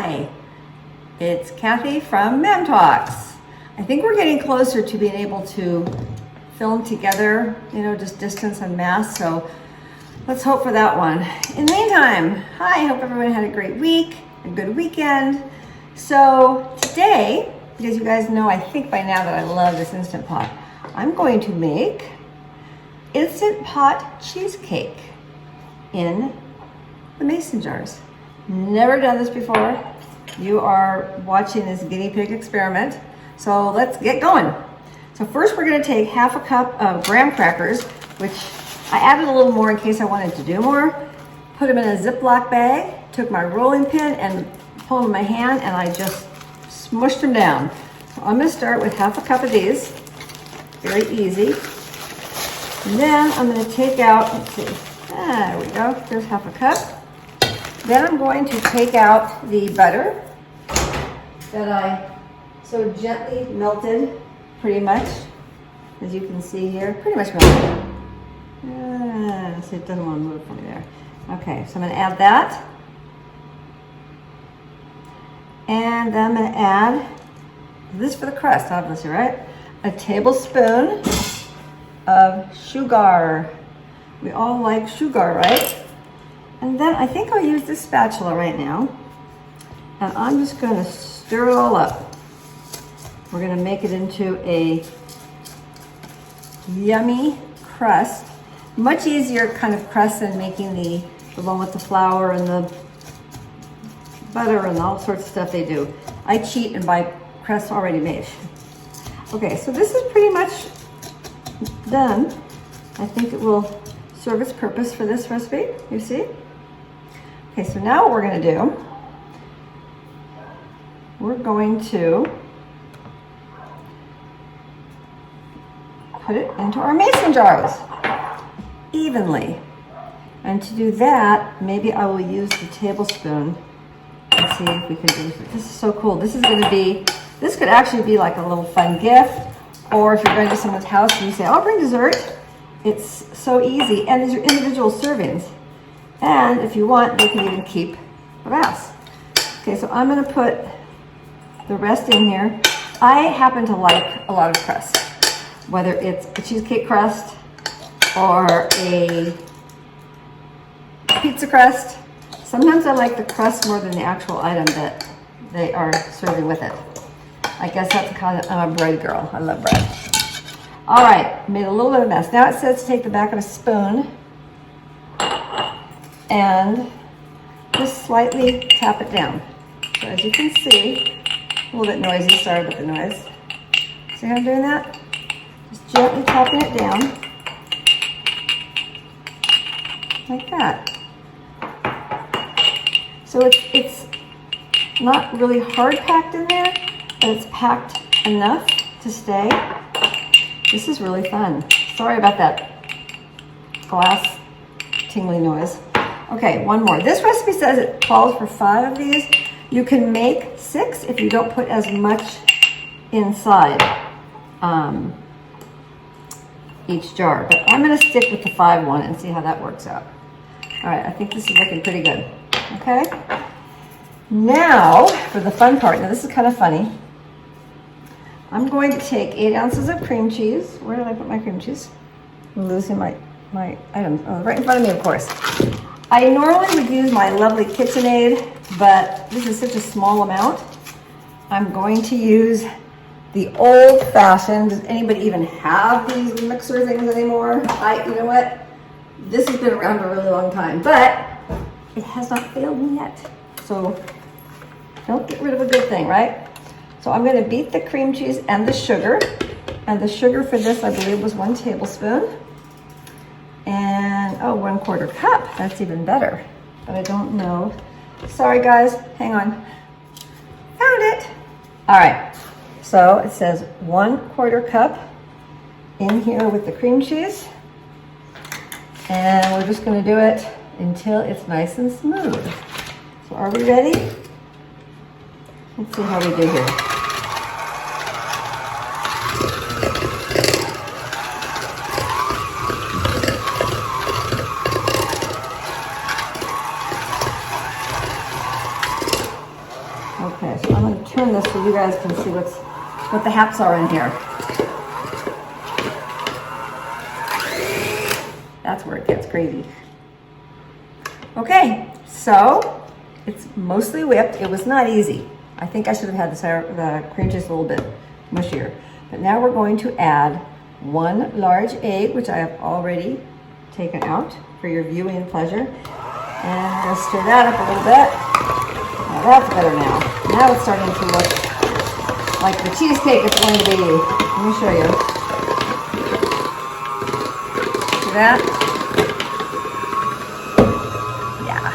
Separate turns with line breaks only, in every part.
Hi, it's Kathy from Mem Talks. I think we're getting closer to being able to film together, you know, just distance and mask, so let's hope for that one. In the meantime, hi, I hope everyone had a great week, a good weekend. So today, because you guys know, I think by now that I love this Instant Pot, I'm going to make Instant Pot cheesecake in the mason jars. Never done this before. You are watching this guinea pig experiment. So let's get going. So first we're gonna take half a cup of graham crackers, which I added a little more in case I wanted to do more. Put them in a Ziploc bag, took my rolling pin and pulled them in my hand, and I just smushed them down. So I'm gonna start with half a cup of these. Very easy. And then I'm gonna take out, let's see, there we go, there's half a cup. Then I'm going to take out the butter that I so gently melted, pretty much, as you can see here, pretty much melted. So it doesn't want to move for me there. Okay, so I'm going to add that. And then I'm going to add, this for the crust, obviously, right? A tablespoon of sugar. We all like sugar, right? And then I think I'll use this spatula right now. And I'm just going to stir it all up. We're going to make it into a yummy crust. Much easier kind of crust than making the one with the flour and the butter and all sorts of stuff they do. I cheat and buy crust already made. Okay, so this is pretty much done. I think it will serve its purpose for this recipe, you see? Okay, so now what we're gonna do, we're going to put it into our mason jars evenly. And to do that, maybe I will use the tablespoon. Let's see if we can do this. This is so cool. This is gonna be, this could actually be like a little fun gift, or if you're going to someone's house and you say, I'll bring dessert. It's so easy, and these are individual servings. And if you want, they can even keep the rest. Okay, so I'm gonna put the rest in here. I happen to like a lot of crust, whether it's a cheesecake crust or a pizza crust. Sometimes I like the crust more than the actual item that they are serving with it. I guess that's because I'm a bread girl. I love bread. All right, made a little bit of a mess. Now it says to take the back of a spoon and just slightly tap it down. So as you can see, a little bit noisy, sorry about the noise. See how I'm doing that? Just gently tapping it down, like that. So it's not really hard packed in there, but it's packed enough to stay. This is really fun. Sorry about that glass tingly noise. Okay, one more. This recipe says it calls for 5 of these. You can make 6 if you don't put as much inside each jar. But I'm gonna stick with the 5 one and see how that works out. All right, I think this is looking pretty good. Okay? Now, for the fun part. Now this is kind of funny. I'm going to take 8 ounces of cream cheese. Where did I put my cream cheese? I'm losing my items. Oh, right in front of me, of course. I normally would use my lovely KitchenAid, but this is such a small amount. I'm going to use the old-fashioned. Does anybody even have these mixer things anymore? You know what? This has been around a really long time, but it has not failed me yet. So don't get rid of a good thing, right? So I'm going to beat the cream cheese and the sugar. And the sugar for this, I believe, was 1 tablespoon. And, 1/4 cup. That's even better. But I don't know. Sorry, guys. Hang on. Found it. All right. So it says 1/4 cup in here with the cream cheese. And we're just going to do it until it's nice and smooth. So are we ready? Let's see how we do here. turn this so you guys can see what the haps are in here. That's where it gets crazy. Okay, so it's mostly whipped. It was not easy. I think I should have had the cream cheese a little bit mushier. But now we're going to add 1 large egg, which I have already taken out for your viewing pleasure. And I'm going to stir that up a little bit. Now that's better now. Now it's starting to look like the cheesecake is going to be. Let me show you. See that? Yeah.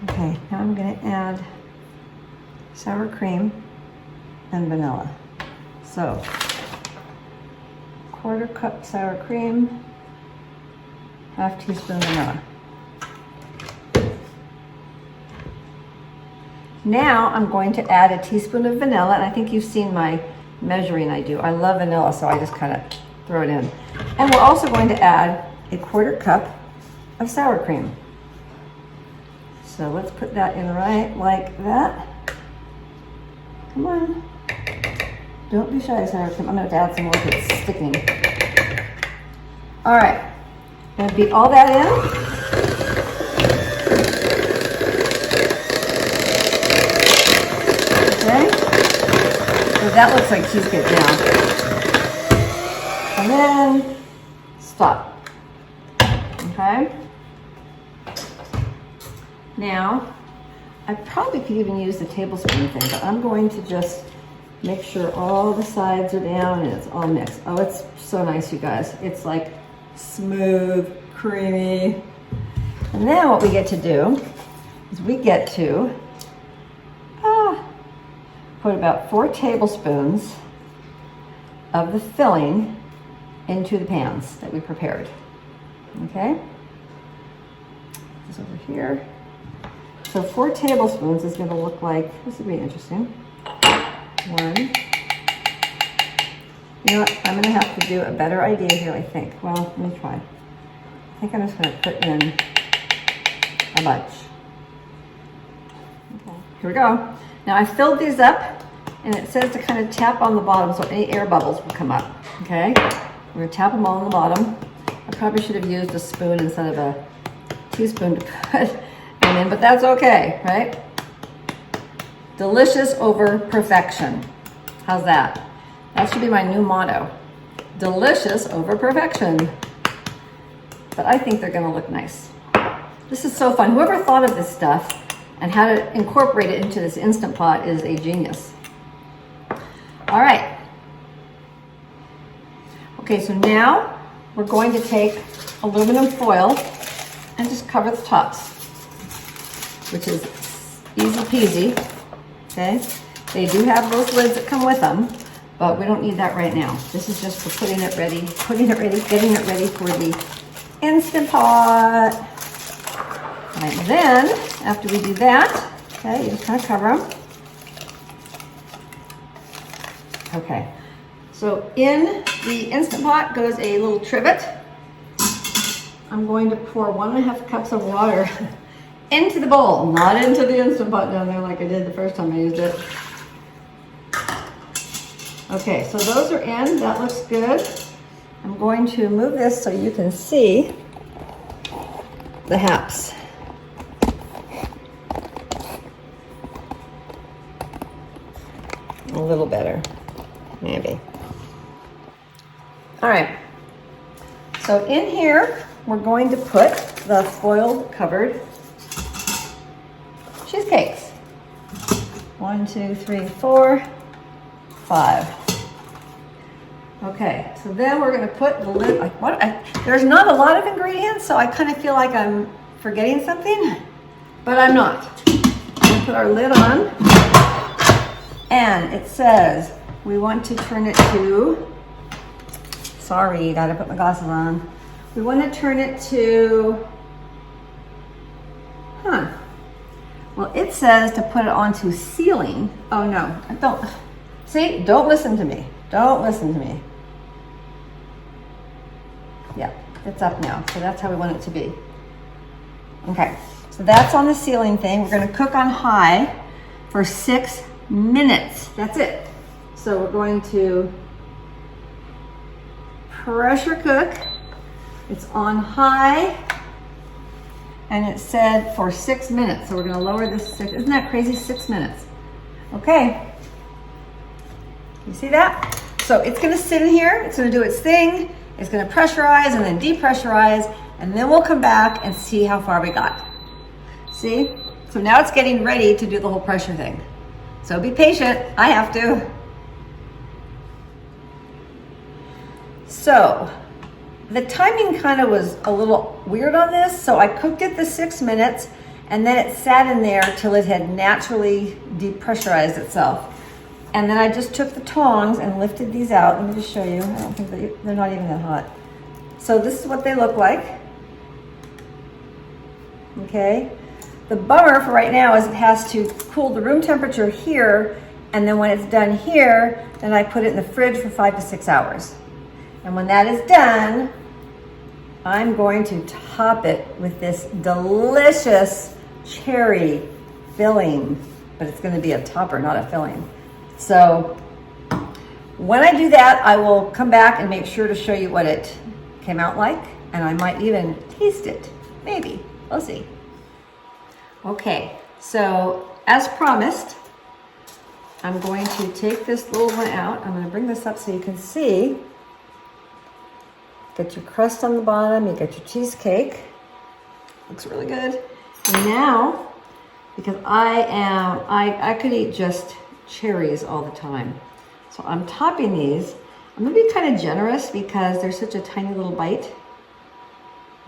Okay, now I'm going to add sour cream and vanilla. So, 1/4 cup sour cream, 1/2 teaspoon vanilla. Now I'm going to add a teaspoon of vanilla, and I think you've seen my measuring I do. I love vanilla, so I just kind of throw it in. And we're also going to add a 1/4 cup of sour cream. So let's put that in right like that. Come on. Don't be shy, sour cream. I'm going to add some more because it's sticking. All right. I'm going to beat all that in. Okay. So that looks like cheesecake now. And then stop. Okay. Now, I probably could even use the tablespoon thing, but I'm going to just make sure all the sides are down and it's all mixed. Oh, it's so nice, you guys. It's like smooth, creamy. And then what we get to do is we get to put about 4 tablespoons of the filling into the pans that we prepared. Okay? This over here. So 4 tablespoons is going to look like, this will be interesting. 1. You know what? I'm going to have to do a better idea here, I think. Well, let me try. I think I'm just going to put in a bunch. Okay, here we go. Now I filled these up, and it says to kind of tap on the bottom so any air bubbles will come up. Okay? We're going to tap them all on the bottom. I probably should have used a spoon instead of a teaspoon to put them in, but that's okay, right? Delicious over perfection. How's that? That should be my new motto. Delicious over perfection. But I think they're gonna look nice. This is so fun. Whoever thought of this stuff and how to incorporate it into this Instant Pot is a genius. All right. Okay, so now we're going to take aluminum foil and just cover the tops, which is easy peasy. Okay, they do have those lids that come with them, but we don't need that right now. This is just for putting it ready, getting it ready for the Instant Pot. And then, after we do that, okay, you just kind of cover them. Okay, so in the Instant Pot goes a little trivet. I'm going to pour 1.5 cups of water into the bowl, not into the Instant Pot down there like I did the first time I used it. Okay, so those are in. That looks good. I'm going to move this so you can see the haps. A little better, maybe. All right, so in here, we're going to put the foil covered cheesecakes. 1, 2, 3, 4, 5. Okay, so then we're going to put the lid. Like what? There's not a lot of ingredients, so I kind of feel like I'm forgetting something, but I'm not. We'll put our lid on, and it says we want to turn it to. Sorry, gotta put my glasses on. We want to turn it to. Well, it says to put it onto sealing. Oh no, don't. See, don't listen to me. Don't listen to me. It's up now, so that's how we want it to be. Okay, so that's on the ceiling thing. We're gonna cook on high for 6 minutes. That's it. So we're going to pressure cook. It's on high, and it said for 6 minutes. So we're gonna lower this, isn't that crazy? 6 minutes. Okay, you see that? So it's gonna sit in here, it's gonna do its thing, it's gonna pressurize and then depressurize, and then we'll come back and see how far we got. See? So now it's getting ready to do the whole pressure thing. So be patient, I have to. So the timing kind of was a little weird on this. So I cooked it the 6 minutes, and then it sat in there till it had naturally depressurized itself. And then I just took the tongs and lifted these out. Let me just show you. I don't think they're not even that hot. So this is what they look like. Okay. The bummer for right now is it has to cool the room temperature here, and then when it's done here, then I put it in the fridge for 5 to 6 hours. And when that is done, I'm going to top it with this delicious cherry filling, but it's going to be a topper, not a filling. So when I do that, I will come back and make sure to show you what it came out like, and I might even taste it. Maybe. We'll see. Okay, so as promised, I'm going to take this little one out. I'm going to bring this up so you can see. Get your crust on the bottom, you get your cheesecake. Looks really good. And now, because I could eat just cherries all the time. So I'm topping these. I'm gonna be kind of generous because they're such a tiny little bite.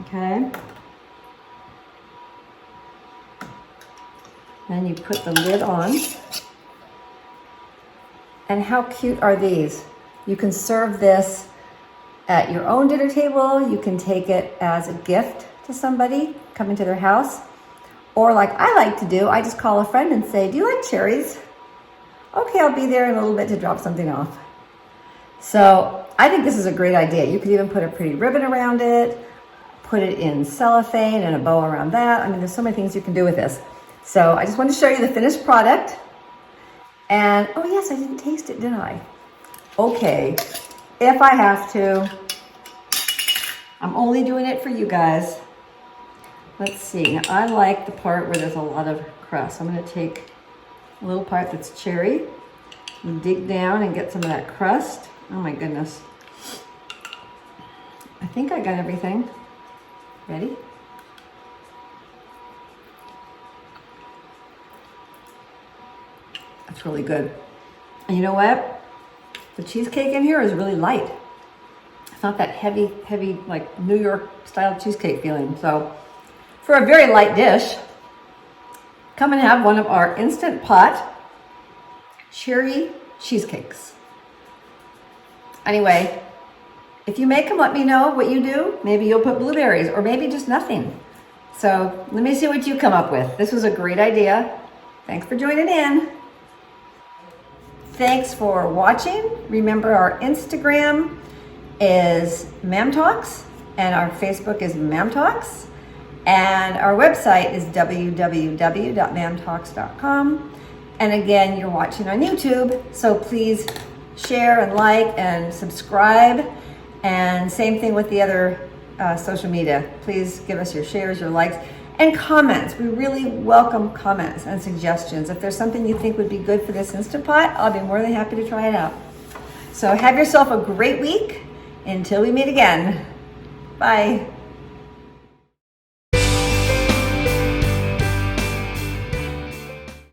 Okay. Then you put the lid on. And how cute are these? You can serve this at your own dinner table. You can take it as a gift to somebody coming to their house. Or like I like to do, I just call a friend and say, do you like cherries? Okay, I'll be there in a little bit to drop something off. So I think this is a great idea. You could even put a pretty ribbon around it, put it in cellophane and a bow around that. I mean, there's so many things you can do with this. So I just wanted to show you the finished product. And, oh yes, I didn't taste it, did I? Okay, if I have to. I'm only doing it for you guys. Let's see, I like the part where there's a lot of crust. I'm gonna take a little part that's cherry and dig down and get some of that crust. Oh my goodness. I think I got everything. Ready? That's really good. And you know what? The cheesecake in here is really light. It's not that heavy, like New York style cheesecake feeling. So for a very light dish, come and have one of our Instant Pot cherry cheesecakes. Anyway, if you make them, let me know what you do. Maybe you'll put blueberries or maybe just nothing. So let me see what you come up with. This was a great idea. Thanks for joining in. Thanks for watching. Remember, our Instagram is Mam Talks and our Facebook is Mam Talks. And our website is www.mamtalks.com. And again, you're watching on YouTube, so please share and like and subscribe. And same thing with the other social media. Please give us your shares, your likes, and comments. We really welcome comments and suggestions. If there's something you think would be good for this Instant Pot, I'll be more than happy to try it out. So have yourself a great week. Until we meet again. Bye.